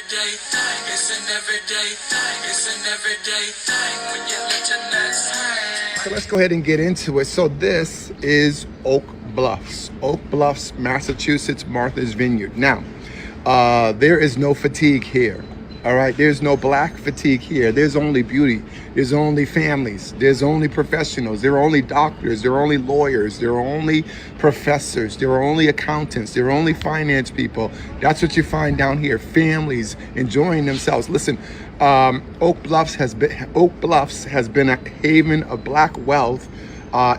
everyday thing. It's an everyday thing. It's an everyday thing when you let your nuts hang. So let's go ahead and get into it. So this is Oak Bluffs. Oak Bluffs, Massachusetts, Martha's Vineyard. Now, there is no fatigue here. All right, there's no black fatigue here. There's only beauty. There's only families. There's only professionals. There are only doctors. There are only lawyers. There are only professors. There are only accountants. There are only finance people. That's what you find down here. Families enjoying themselves. Listen, Oak Bluffs has been a haven of black wealth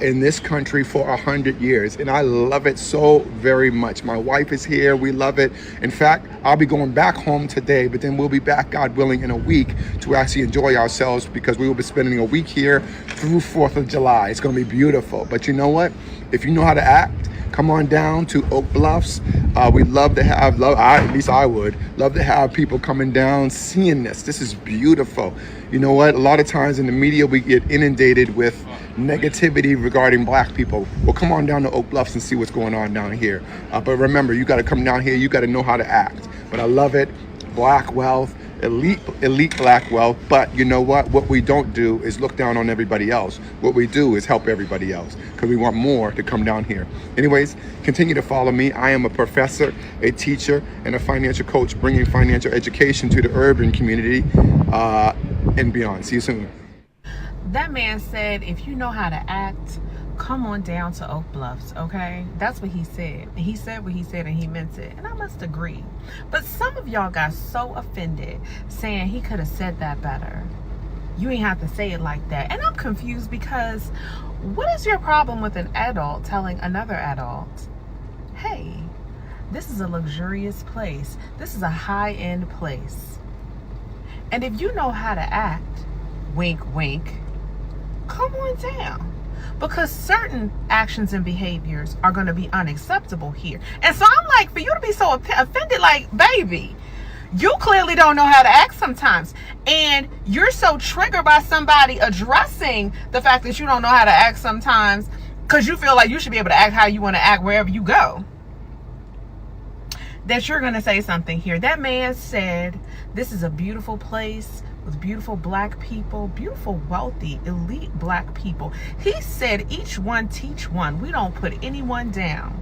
in this country for 100 years, and I love it so very much. My wife is here. We love it. In fact, I'll be going back home today, but then we'll be back, God willing, in a week to actually enjoy ourselves, because we will be spending a week here through 4th of July. It's going to be beautiful. But you know what? If you know how to act, come on down to Oak Bluffs. We love to have, at least I would, love to have people coming down seeing this. This is beautiful. You know what? A lot of times in the media, we get inundated with negativity regarding black people. Well, come on down to Oak Bluffs and see what's going on down here. But remember, you got to come down here. You got to know how to act. But I love it. Black wealth, elite black wealth. But you know what? What we don't do is look down on everybody else. What we do is help everybody else, because we want more to come down here. Anyways, continue to follow me. I am a professor, a teacher, and a financial coach, bringing financial education to the urban community and beyond. See you soon. That man said, if you know how to act, come on down to Oak Bluffs, okay? That's what he said. He said what he said, and he meant it. And I must agree. But some of y'all got so offended, saying he could have said that better. You ain't have to say it like that. And I'm confused, because what is your problem with an adult telling another adult, hey, this is a luxurious place. This is a high-end place. And if you know how to act, wink, wink, come on down, because certain actions and behaviors are going to be unacceptable here. And so I'm like, for you to be so offended, like, baby, you clearly don't know how to act sometimes, and you're so triggered by somebody addressing the fact that you don't know how to act sometimes, because you feel like you should be able to act how you want to act wherever you go, that you're going to say something here. That man said this is a beautiful place with beautiful black people, beautiful, wealthy, elite black people. He said, each one teach one. We don't put anyone down.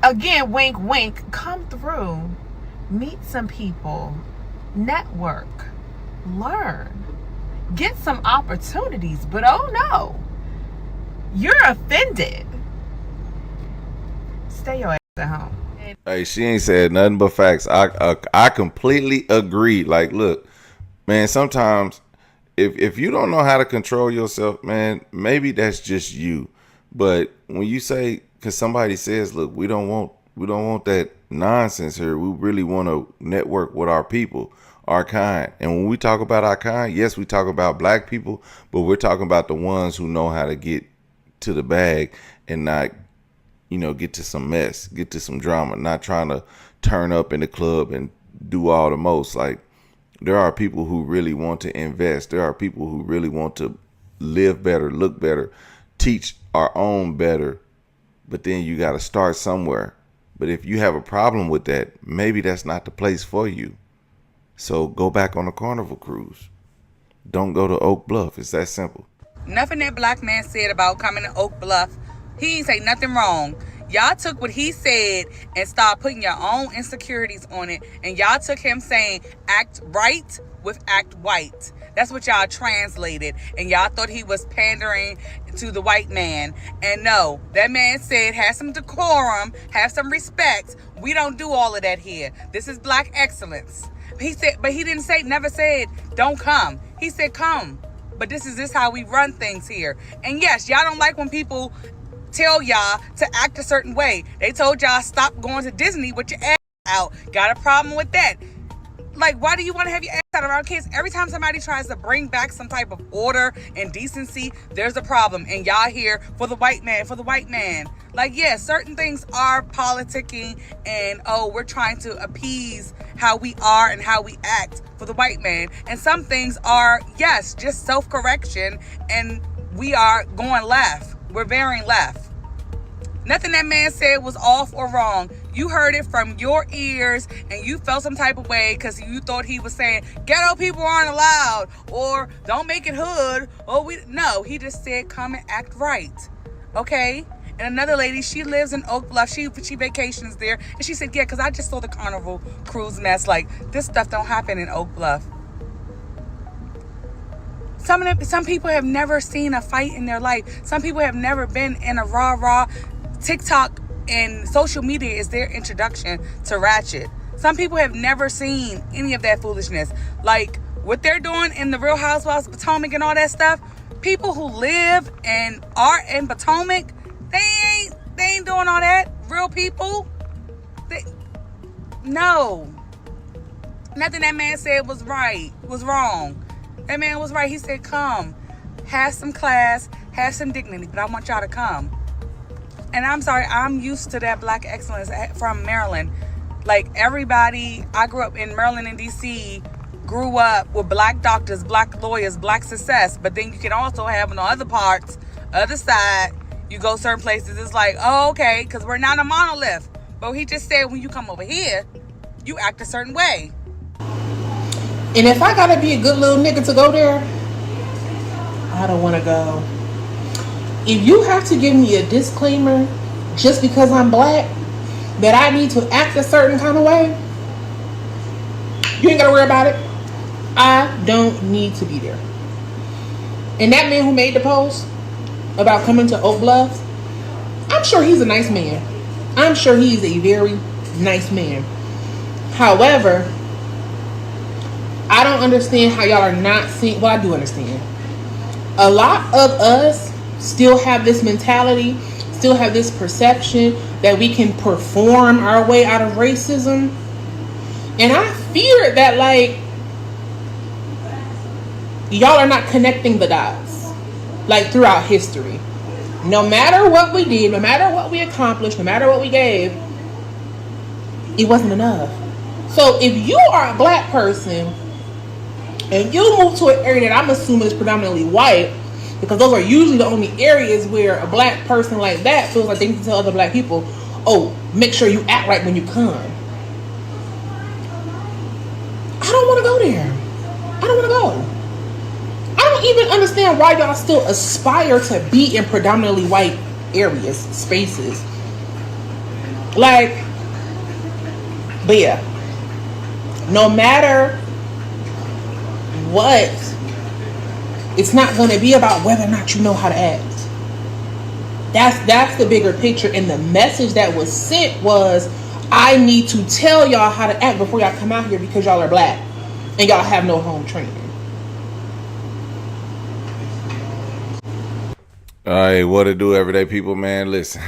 Again, wink, wink, come through, meet some people, network, learn, get some opportunities. But oh no, you're offended. Stay your ass at home. Hey, she ain't said nothing but facts. I completely agree. Like, look, man, sometimes if you don't know how to control yourself, man, maybe that's just you. But when you say, because somebody says, look, we don't want that nonsense here. We really want to network with our people, our kind. And when we talk about our kind, yes, we talk about black people, but we're talking about the ones who know how to get to the bag and not, get to some mess, get to some drama, not trying to turn up in the club and do all the most. Like, there are people who really want to invest. There are people who really want to live better, look better, teach our own better. But then you got to start somewhere. But if you have a problem with that, maybe that's not the place for you. So go back on a Carnival cruise. Don't go to Oak Bluff. It's that simple. Nothing that black man said about coming to Oak Bluff, he ain't say nothing wrong. Y'all took what he said and started putting your own insecurities on it. And y'all took him saying act right with act white. That's what y'all translated. And y'all thought he was pandering to the white man. And no, that man said have some decorum, have some respect. We don't do all of that here. This is black excellence. He said, but he didn't say, never said don't come. He said come. But this is how we run things here. And yes, y'all don't like when people tell y'all to act a certain way. They told y'all stop going to Disney with your ass out. Got a problem with that. Like, why do you want to have your ass out around kids? Every time somebody tries to bring back some type of order and decency, there's a problem. And y'all here for the white man, for the white man. Like, yeah, certain things are politicking and, we're trying to appease how we are and how we act for the white man. And some things are, yes, just self-correction, and we are going left. We're veering left. Nothing that man said was off or wrong. You heard it from your ears and you felt some type of way because you thought he was saying ghetto people aren't allowed or don't make it hood. No, he just said come and act right. Okay? And another lady, she lives in Oak Bluff. She vacations there. And she said, yeah, because I just saw the Carnival cruise mess. Like, this stuff don't happen in Oak Bluff. Some people have never seen a fight in their life. Some people have never been in a rah-rah. TikTok and social media is their introduction to ratchet. Some people have never seen any of that foolishness. Like, what they're doing in the Real Housewives of Potomac and all that stuff, people who live and are in Potomac, they ain't doing all that. Real people. No. Nothing that man said was wrong. That man was right. He said, come, have some class, have some dignity, but I want y'all to come. And I'm sorry, I'm used to that black excellence from Maryland. Like, everybody, I grew up in Maryland and DC, grew up with black doctors, black lawyers, black success. But then you can also have on the other parts, other side, you go certain places, it's like, oh, okay, because we're not a monolith. But he just said when you come over here, you act a certain way. And if I gotta be a good little nigga to go there, I don't want to go. If you have to give me a disclaimer just because I'm black, that I need to act a certain kind of way, you ain't gotta worry about it. I don't need to be there. And that man who made the post about coming to Oak Bluffs, I'm sure he's a nice man. I'm sure he's a very nice man. However, I don't understand how y'all are not seeing. Well, I do understand. A lot of us still have this mentality, still have this perception that we can perform our way out of racism. And I fear that, like, y'all are not connecting the dots, like, throughout history. No matter what we did, no matter what we accomplished, no matter what we gave, it wasn't enough. So if you are a black person and you move to an area that I'm assuming is predominantly white, because those are usually the only areas where a black person like that feels like they need to tell other black people, oh, make sure you act right when you come. I don't want to go there. I don't want to go. I don't even understand why y'all still aspire to be in predominantly white areas, spaces. Like, but yeah, no matter what, it's not going to be about whether or not you know how to act. That's the bigger picture. And the message that was sent was, I need to tell y'all how to act before y'all come out here because y'all are black and y'all have no home training. All right, what to do, everyday people, man? Listen,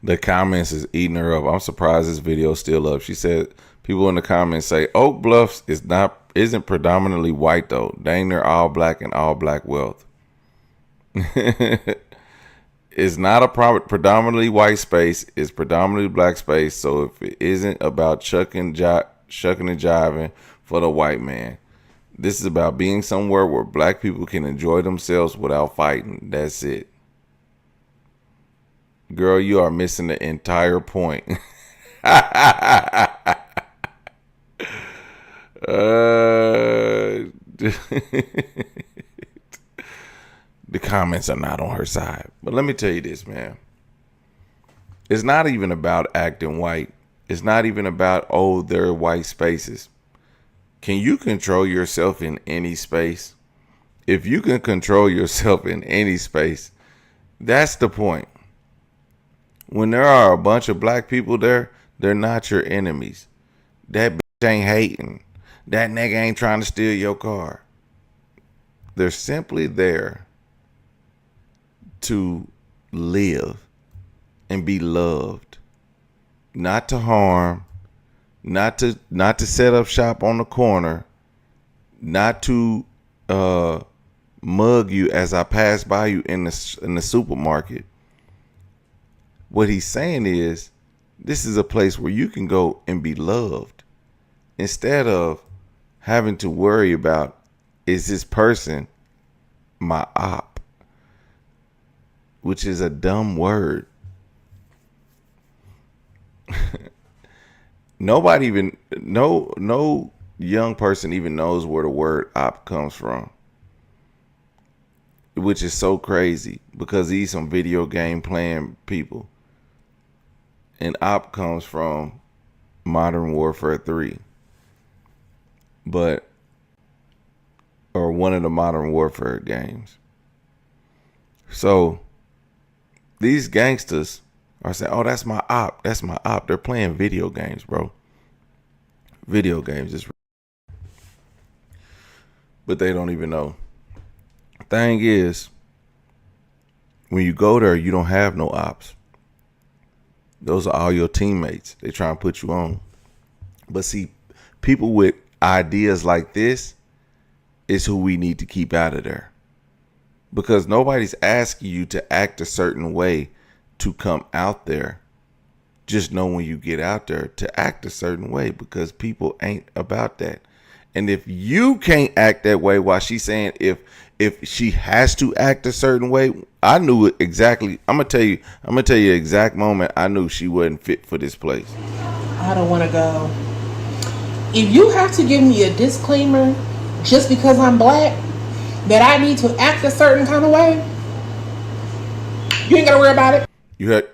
the comments is eating her up. I'm surprised this video is still up. She said, people in the comments say, Oak Bluffs isn't predominantly white, though. Dang, they're all black and all black wealth. It's not a predominantly white space. It's predominantly black space. So if it isn't about shucking and jiving for the white man, this is about being somewhere where black people can enjoy themselves without fighting. That's it. Girl, you are missing the entire point. The comments are not on her side. But let me tell you this, man. It's not even about acting white. It's not even about, oh, there are white spaces. Can you control yourself in any space? If you can control yourself in any space, that's the point. When there are a bunch of black people there, they're not your enemies. That bitch ain't hating. That nigga ain't trying to steal your car. They're simply there to live and be loved, not to harm, not to set up shop on the corner, not to mug you as I pass by you in the supermarket. What he's saying is, this is a place where you can go and be loved instead of having to worry about, is this person my op? Which is a dumb word. Nobody even no young person even knows where the word op comes from, which is so crazy because these some video game playing people. And op comes from Modern Warfare 3, or one of the Modern Warfare games. So these gangsters are saying, "Oh, that's my op. That's my op." They're playing video games, bro. Video games, but they don't even know. Thing is, when you go there, you don't have no ops. Those are all your teammates. They try and put you on. But see, people with ideas like this is who we need to keep out of there. Because nobody's asking you to act a certain way to come out there. Just know when you get out there to act a certain way, because people ain't about that. And if you can't act that way, while she's saying if she has to act a certain way, I knew it exactly. I'm gonna tell you the exact moment I knew she wasn't fit for this place. I don't want to go. If you have to give me a disclaimer just because I'm black, that I need to act a certain kind of way, you ain't gotta worry about it. You had.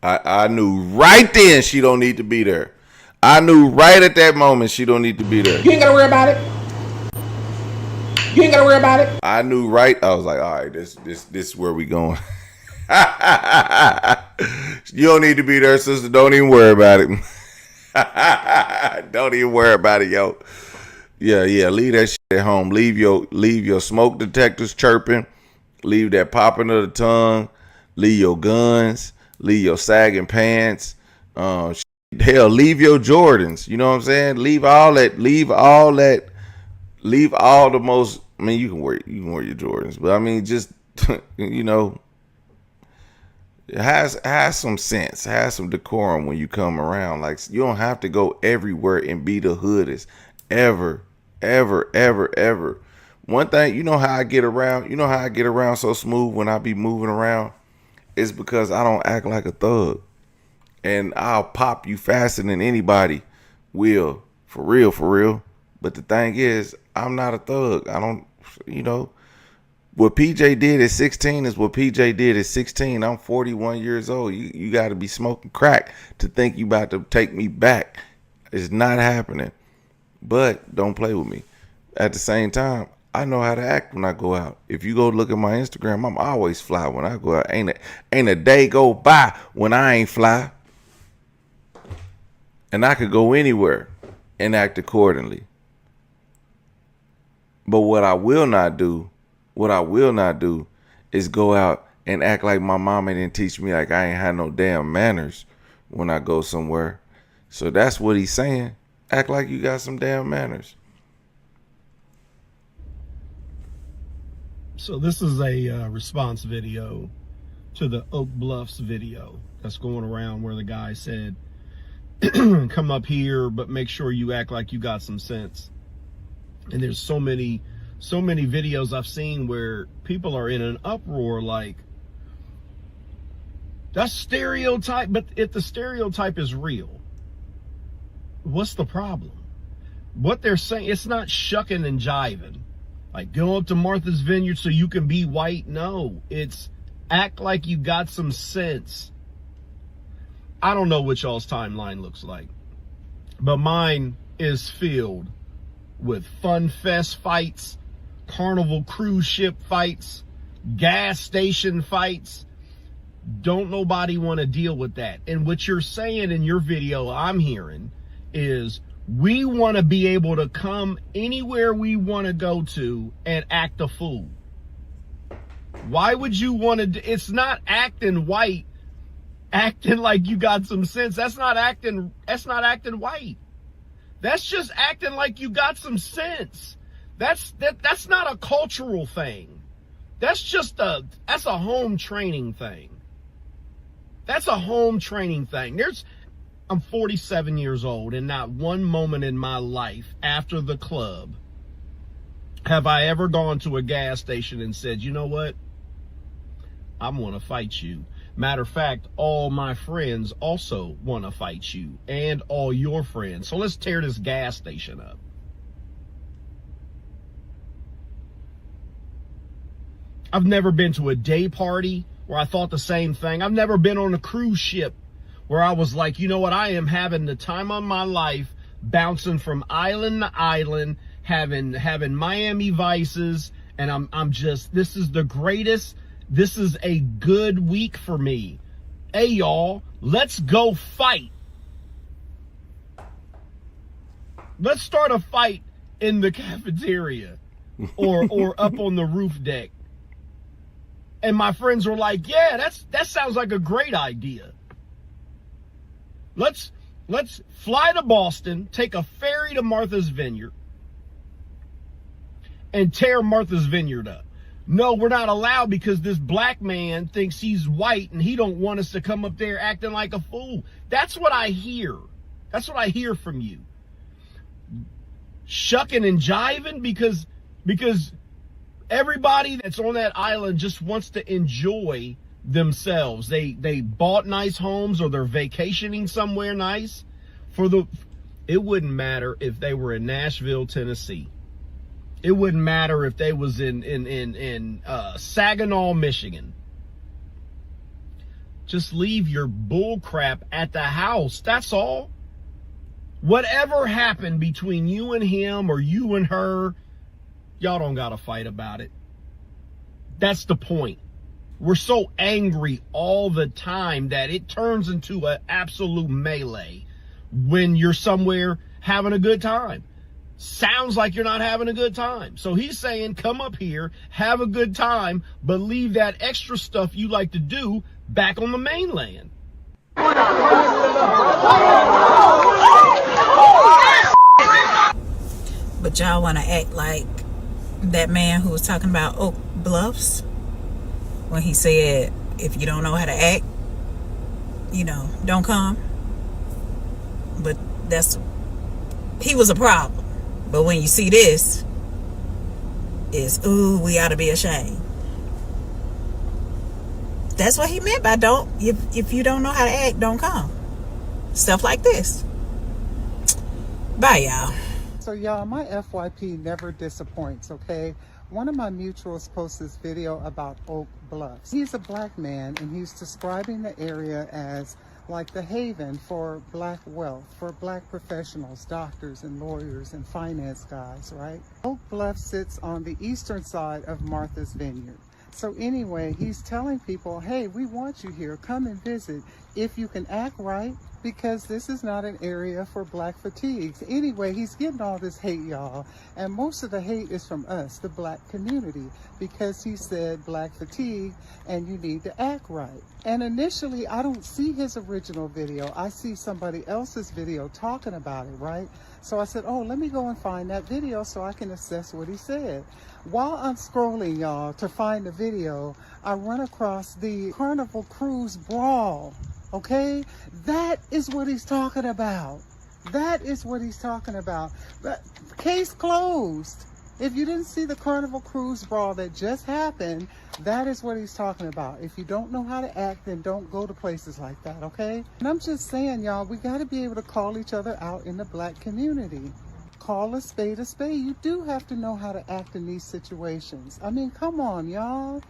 I knew right then she don't need to be there. I knew right at that moment she don't need to be there. You ain't gotta worry about it. You ain't gotta worry about it. I knew right. I was like, all right, this is where we going. You don't need to be there, sister. Don't even worry about it. Don't even worry about it, yo. Yeah. Leave that shit at home. Leave your smoke detectors chirping. Leave that popping of the tongue. Leave your guns. Leave your sagging pants. Hell, leave your Jordans. You know what I'm saying? Leave all that. Leave all the most. I mean, you can wear your Jordans, but I mean, just has some sense, has some decorum when you come around. Like, you don't have to go everywhere and be the hoodest ever. One thing, you know how I get around. You know how I get around so smooth when I be moving around. It's because I don't act like a thug. And I'll pop you faster than anybody will. For real. But the thing is, I'm not a thug. I don't, what PJ did at 16 is what PJ did at 16. I'm 41 years old. You got to be smoking crack to think you about to take me back. It's not happening. But don't play with me. At the same time, I know how to act when I go out. If you go look at my Instagram, I'm always fly when I go out. Ain't a day go by when I ain't fly. And I could go anywhere and act accordingly. But what I will not do is go out and act like my mama didn't teach me, like I ain't had no damn manners when I go somewhere. So that's what he's saying. Act like you got some damn manners. So this is a response video to the Oak Bluffs video that's going around where the guy said, come up here, but make sure you act like you got some sense. And there's so many videos I've seen where people are in an uproar like, that's stereotype, but if the stereotype is real, what's the problem? What they're saying, it's not shucking and jiving. Like, go up to Martha's Vineyard so you can be white. No, it's act like you got some sense. I don't know what y'all's timeline looks like, but mine is filled with fun fest fights, carnival cruise ship fights, gas station fights. Don't nobody want to deal with that. And what you're saying in your video, I'm hearing, is we want to be able to come anywhere we want to go to and act a fool. Why would you want to? It's not acting white, acting like you got some sense. That's not acting white. That's just acting like you got some sense. That's not a cultural thing. That's a home training thing. That's a home training thing. I'm 47 years old, and not one moment in my life after the club have I ever gone to a gas station and said, you know what? I'm going to fight you. Matter of fact, all my friends also want to fight you and all your friends. So let's tear this gas station up. I've never been to a day party where I thought the same thing. I've never been on a cruise ship where I was like, you know what, I am having the time of my life, bouncing from island to island, having Miami vices, and I'm just, this is the greatest, this is a good week for me. Hey y'all, let's go fight. Let's start a fight in the cafeteria or up on the roof deck. And my friends were like, yeah, that sounds like a great idea. Let's fly to Boston, take a ferry to Martha's Vineyard, and tear Martha's Vineyard up. No, we're not allowed because this black man thinks he's white and he don't want us to come up there acting like a fool. That's what I hear. That's what I hear from you. Shucking and jiving because everybody that's on that island just wants to enjoy themselves. They bought nice homes or they're vacationing somewhere nice. It wouldn't matter if they were in Nashville, Tennessee. It wouldn't matter if they was in Saginaw, Michigan. Just leave your bull crap at the house. That's all. Whatever happened between you and him or you and her, y'all don't gotta fight about it. That's the point. We're so angry all the time that it turns into an absolute melee when you're somewhere having a good time. Sounds like you're not having a good time. So he's saying, come up here, have a good time, but leave that extra stuff you like to do back on the mainland. But y'all want to act like that man who was talking about Oak Bluffs when he said, if you don't know how to act, don't come. But he was a problem. But when you see this, it's, ooh, we ought to be ashamed. That's what he meant by if you don't know how to act, don't come. Stuff like this. Bye, y'all. So y'all, my FYP never disappoints, okay? One of my mutuals posted this video about Oak Bluffs. He's a black man and he's describing the area as like the haven for black wealth, for black professionals, doctors and lawyers and finance guys, right? Oak Bluff sits on the eastern side of Martha's Vineyard. So anyway, he's telling people, hey, we want you here, come and visit if you can act right, because this is not an area for black fatigues. Anyway, he's getting all this hate, y'all, and most of the hate is from us, the black community, because he said black fatigue and you need to act right. And initially, I don't see his original video. I see somebody else's video talking about it, right? So I said, oh, let me go and find that video so I can assess what he said. While I'm scrolling, y'all, to find the video, I run across the Carnival Cruise Brawl. Okay, that is what he's talking about. That is what he's talking about. But case closed. If you didn't see the Carnival Cruise Brawl that just happened, that is what he's talking about. If you don't know how to act, then don't go to places like that, okay? And I'm just saying, y'all, we got to be able to call each other out in the black community. Call a spade a spade. You do have to know how to act in these situations. I mean, come on, y'all.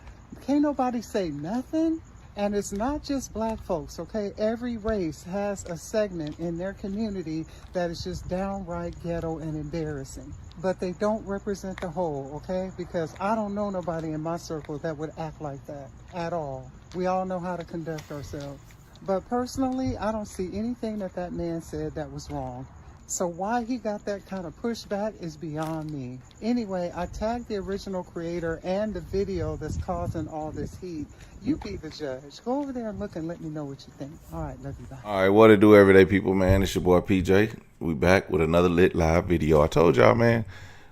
Can't nobody say nothing. And it's not just black folks, okay? Every race has a segment in their community that is just downright ghetto and embarrassing. But they don't represent the whole, okay? Because I don't know nobody in my circle that would act like that at all. We all know how to conduct ourselves. But personally, I don't see anything that man said that was wrong. So why he got that kind of pushback is beyond me. Anyway, I tagged the original creator and the video that's causing all this heat. You be the judge. Go over there and look and let me know what you think. All right, love you, bye. All right, what it do, everyday people, man? It's your boy PJ. We back with another lit live video. I told y'all, man,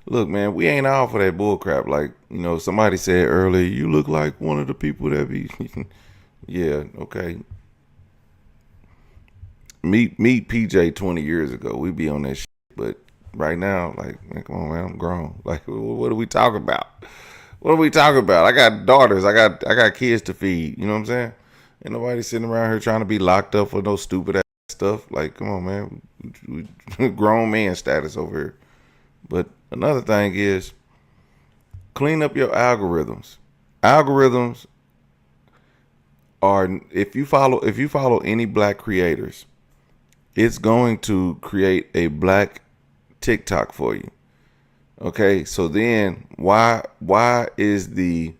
look, man, we ain't all for that bull crap. Like, somebody said earlier, you look like one of the people that be, yeah, okay. Meet PJ 20 years ago. We be on that shit. But right now, like, man, come on, man, I'm grown. Like, what are we talking about? What are we talking about? I got daughters. I got kids to feed. You know what I'm saying? Ain't nobody sitting around here trying to be locked up for no stupid ass stuff. Like, come on, man. We grown man status over here. But another thing is clean up your algorithms. Algorithms are, if you follow any black creators, it's going to create a black TikTok for you. Okay, so then why is the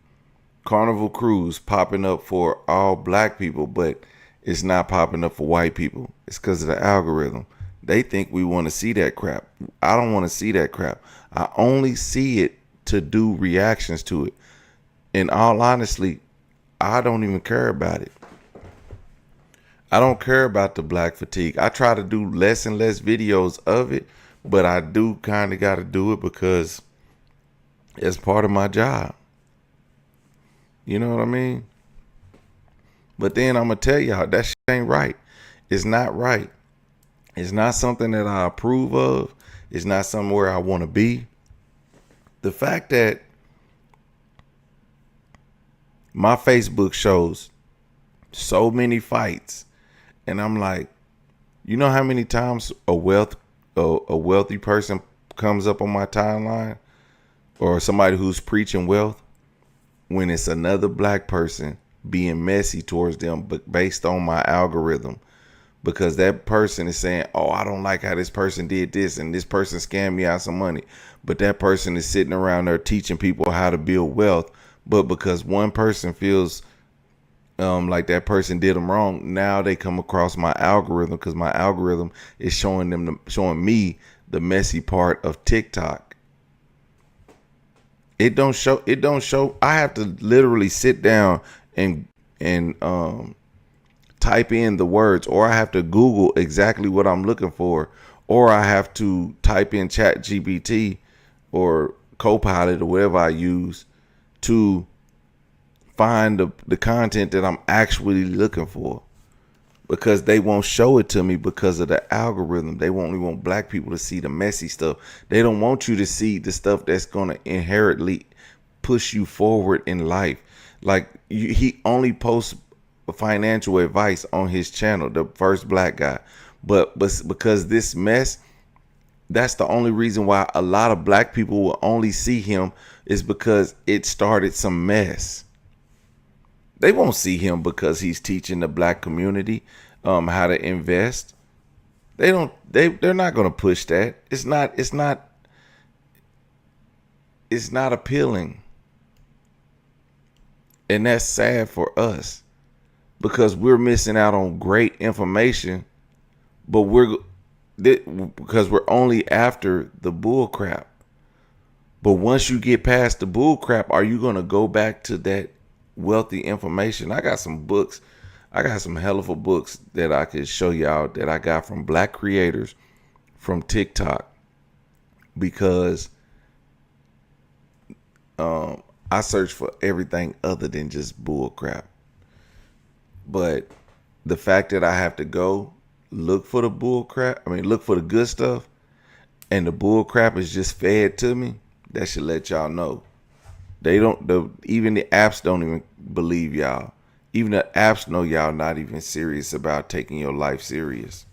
Carnival Cruise popping up for all black people, but it's not popping up for white people? It's because of the algorithm. They think we want to see that crap. I don't want to see that crap. I only see it to do reactions to it. In all honesty, I don't even care about it. I don't care about the black fatigue. I try to do less and less videos of it, but I do kind of got to do it because it's part of my job. You know what I mean? But then I'm going to tell y'all that shit ain't right. It's not right. It's not something that I approve of. It's not somewhere I want to be. The fact that my Facebook shows so many fights, and I'm like, you know how many times a wealthy person comes up on my timeline, or somebody who's preaching wealth, when it's another black person being messy towards them, but based on my algorithm, because that person is saying, oh, I don't like how this person did this, and this person scammed me out some money, but that person is sitting around there teaching people how to build wealth. But because one person feels like that person did them wrong, now they come across my algorithm, because my algorithm is showing me the messy part of TikTok. It don't show. I have to literally sit down and type in the words, or I have to Google exactly what I'm looking for, or I have to type in ChatGPT or Copilot or whatever I use to find the content that I'm actually looking for, because they won't show it to me because of the algorithm. They only want black people to see the messy stuff. They don't want you to see the stuff that's going to inherently push you forward in life. Like he only posts financial advice on his channel, the first black guy. But because this mess, that's the only reason why a lot of black people will only see him, is because it started some mess. They won't see him because he's teaching the black community how to invest. They're not going to push that. It's not appealing. And that's sad for us, because we're missing out on great information, but because we're only after the bull crap. But once you get past the bull crap, are you going to go back to that wealthy information? I got some books. I got some hell of a books that I could show y'all that I got from black creators from TikTok, because I search for everything other than just bull crap. But the fact that I have to go look for the bull crap, look for the good stuff, and the bull crap is just fed to me, that should let y'all know. Even the apps don't even believe y'all. Even the apps know y'all not even serious about taking your life serious.